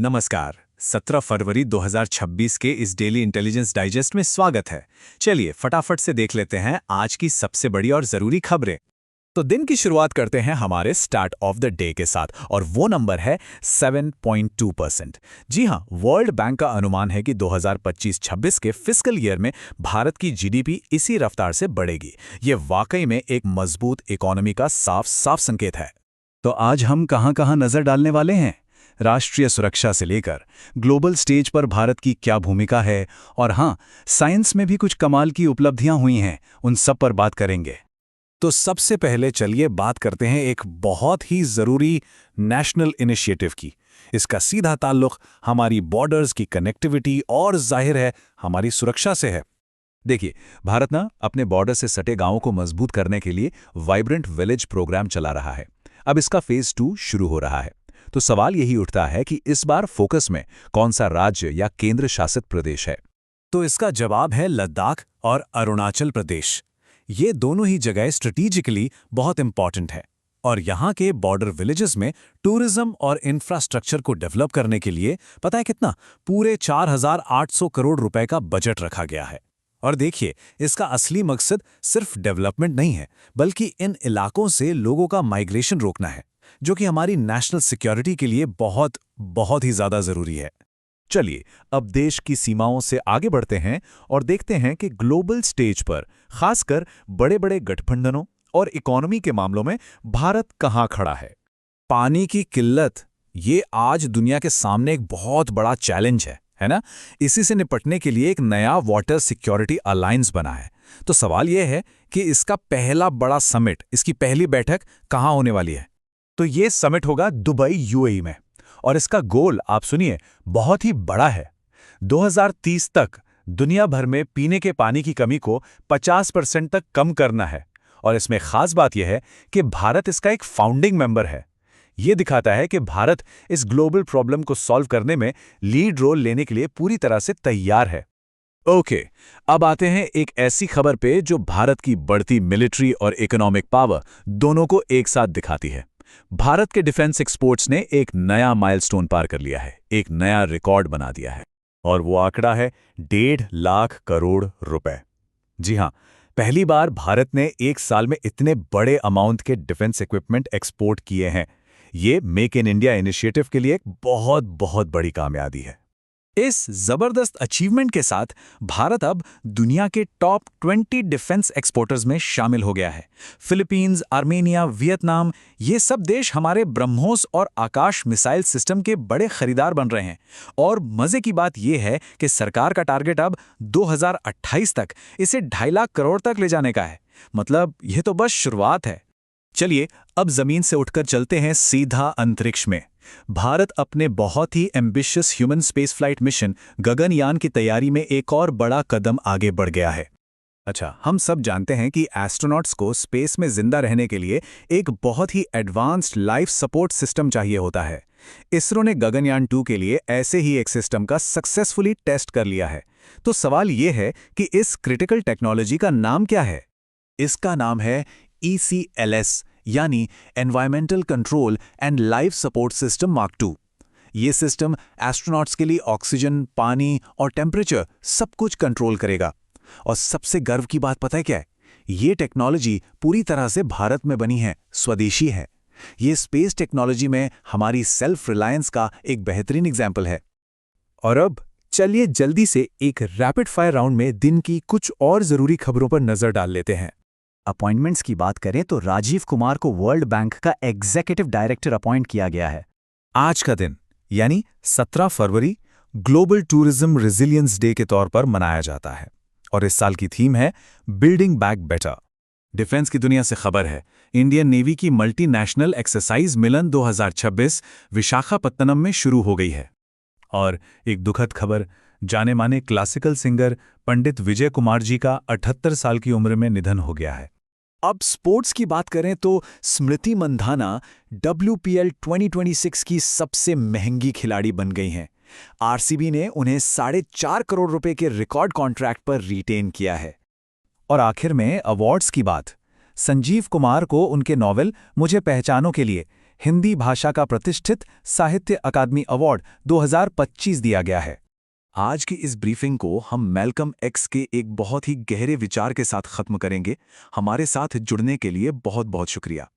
नमस्कार। 17 फरवरी 2026 के इस डेली इंटेलिजेंस डाइजेस्ट में स्वागत है। चलिए फटाफट से देख लेते हैं आज की सबसे बड़ी और जरूरी खबरें। तो दिन की शुरुआत करते हैं हमारे स्टार्ट ऑफ द डे के साथ और वो नंबर है 7.2%। जी हां, वर्ल्ड बैंक का अनुमान है कि 2025-26 के फिस्कल ईयर में भारत की जीडीपी इसी रफ्तार से बढ़ेगी। ये वाकई में एक मजबूत इकोनॉमी का साफ साफ संकेत है। तो आज हम कहां नजर डालने वाले हैं? राष्ट्रीय सुरक्षा से लेकर ग्लोबल स्टेज पर भारत की क्या भूमिका है, और हां, साइंस में भी कुछ कमाल की उपलब्धियां हुई हैं, उन सब पर बात करेंगे। तो सबसे पहले चलिए बात करते हैं एक बहुत ही जरूरी नेशनल इनिशिएटिव की। इसका सीधा ताल्लुक हमारी बॉर्डर्स की कनेक्टिविटी और जाहिर है हमारी सुरक्षा से है। देखिए, भारत ना अपने बॉर्डर से सटे गांवों को मजबूत करने के लिए वाइब्रेंट विलेज प्रोग्राम चला रहा है। अब इसका फेज 2 शुरू हो रहा है। तो सवाल यही उठता है कि इस बार फोकस में कौन सा राज्य या केंद्र शासित प्रदेश है? तो इसका जवाब है लद्दाख और अरुणाचल प्रदेश। ये दोनों ही जगह स्ट्रेटेजिकली बहुत इंपॉर्टेंट है और यहाँ के बॉर्डर विलेजेस में टूरिज्म और इंफ्रास्ट्रक्चर को डेवलप करने के लिए पता है कितना? पूरे 4,800 करोड़ रुपए का बजट रखा गया है। और देखिए, इसका असली मकसद सिर्फ डेवलपमेंट नहीं है, बल्कि इन इलाकों से लोगों का माइग्रेशन रोकना है, जो कि हमारी नेशनल सिक्योरिटी के लिए बहुत ही ज्यादा जरूरी है। चलिए अब देश की सीमाओं से आगे बढ़ते हैं और देखते हैं कि ग्लोबल स्टेज पर खासकर बड़े-बड़े गठबंधनों और इकोनॉमी के मामलों में भारत कहां खड़ा है। पानी की किल्लत, ये आज दुनिया के सामने एक बहुत बड़ा चैलेंज है ना? इसी से निपटने के लिए एक नया वाटर सिक्योरिटी अलायंस बना है। तो सवाल यह है कि इसका पहला बड़ा समिट, इसकी पहली बैठक कहां होने वाली है? तो ये समिट होगा दुबई, यूएई में। और इसका गोल आप सुनिए, बहुत ही बड़ा है। 2030 तक दुनिया भर में पीने के पानी की कमी को 50% तक कम करना है। और इसमें खास बात यह है कि भारत इसका एक फाउंडिंग मेंबर है। यह दिखाता है कि भारत इस ग्लोबल प्रॉब्लम को सॉल्व करने में लीड रोल लेने के लिए पूरी तरह से तैयार है। ओके, अब आते हैं एक ऐसी खबर पे जो भारत की बढ़ती मिलिट्री और इकोनॉमिक पावर दोनों को एक साथ दिखाती है। भारत के डिफेंस एक्सपोर्ट्स ने एक नया माइलस्टोन पार कर लिया है, एक नया रिकॉर्ड बना दिया है। और वो आंकड़ा है 1.5 लाख करोड़ रुपए। जी हां, पहली बार भारत ने एक साल में इतने बड़े अमाउंट के डिफेंस इक्विपमेंट एक्सपोर्ट किए हैं। ये मेक इन इंडिया इनिशिएटिव के लिए एक बहुत बड़ी कामयाबी है। इस जबरदस्त अचीवमेंट के साथ भारत अब दुनिया के टॉप 20 डिफेंस एक्सपोर्टर्स में शामिल हो गया है। फिलीपींस, आर्मेनिया, वियतनाम, ये सब देश हमारे ब्रह्मोस और आकाश मिसाइल सिस्टम के बड़े खरीदार बन रहे हैं। और मजे की बात यह है कि सरकार का टारगेट अब 2028 तक इसे 2.5 लाख करोड़ तक ले जाने का है। मतलब यह तो बस शुरुआत है। चलिए अब जमीन से उठकर चलते हैं सीधा अंतरिक्ष में। भारत अपने बहुत ही ambitious human space flight mission Gaganyaan की तैयारी में एक और बड़ा कदम आगे बढ़ गया है। अच्छा, हम सब जानते हैं कि एस्ट्रोनॉट्स को स्पेस में जिंदा रहने के लिए एक बहुत ही एडवांस्ड लाइफ सपोर्ट सिस्टम चाहिए होता है। इसरो ने गगनयान 2 के लिए ऐसे ही एक सिस्टम का सक्सेसफुली टेस्ट कर लिया है। तो सवाल यह है कि इस क्रिटिकल टेक्नोलॉजी का नाम क्या है? इसका नाम है ECLS, यानी environmental control and life support system mark 2। ये सिस्टम एस्ट्रोनॉट्स के लिए ऑक्सीजन, पानी और टेम्परेचर सब कुछ कंट्रोल करेगा। और सबसे गर्व की बात पता है क्या है? ये टेक्नोलॉजी पूरी तरह से भारत में बनी है, स्वदेशी है। ये स्पेस टेक्नोलॉजी में हमारी सेल्फ रिलायंस का एक बेहतरीन एग्जाम्पल है। और अब चलिए जल्दी से एक रैपिड फायर राउंड में दिन की कुछ और जरूरी खबरों पर नजर डाल लेते हैं। अपॉइंटमेंट्स की बात करें तो राजीव कुमार को वर्ल्ड बैंक का एग्जीक्यूटिव डायरेक्टर अपॉइंट किया गया है। आज का दिन यानी 17 फरवरी ग्लोबल टूरिज्म रेजिलियंस डे के तौर पर मनाया जाता है और इस साल की थीम है बिल्डिंग बैक बेटर। डिफेंस की दुनिया से खबर है, इंडियन नेवी की मल्टीनेशनल एक्सरसाइज मिलन 2026 विशाखापत्तनम में शुरू हो गई है। और एक दुखद खबर, जाने माने क्लासिकल सिंगर पंडित विजय कुमार जी का 78 साल की उम्र में निधन हो गया है। अब स्पोर्ट्स की बात करें तो स्मृति मंधाना WPL 2026 की सबसे महंगी खिलाड़ी बन गई हैं। आरसीबी ने उन्हें 4.5 करोड़ रुपए के रिकॉर्ड कॉन्ट्रैक्ट पर रिटेन किया है। और आखिर में अवार्ड्स की बात, संजीव कुमार को उनके नॉवेल मुझे पहचानों के लिए हिंदी भाषा का प्रतिष्ठित साहित्य अकादमी अवार्ड 2025 दिया गया है। आज की इस ब्रीफिंग को हम मैल्कम एक्स के एक बहुत ही गहरे विचार के साथ खत्म करेंगे। हमारे साथ जुड़ने के लिए बहुत बहुत शुक्रिया।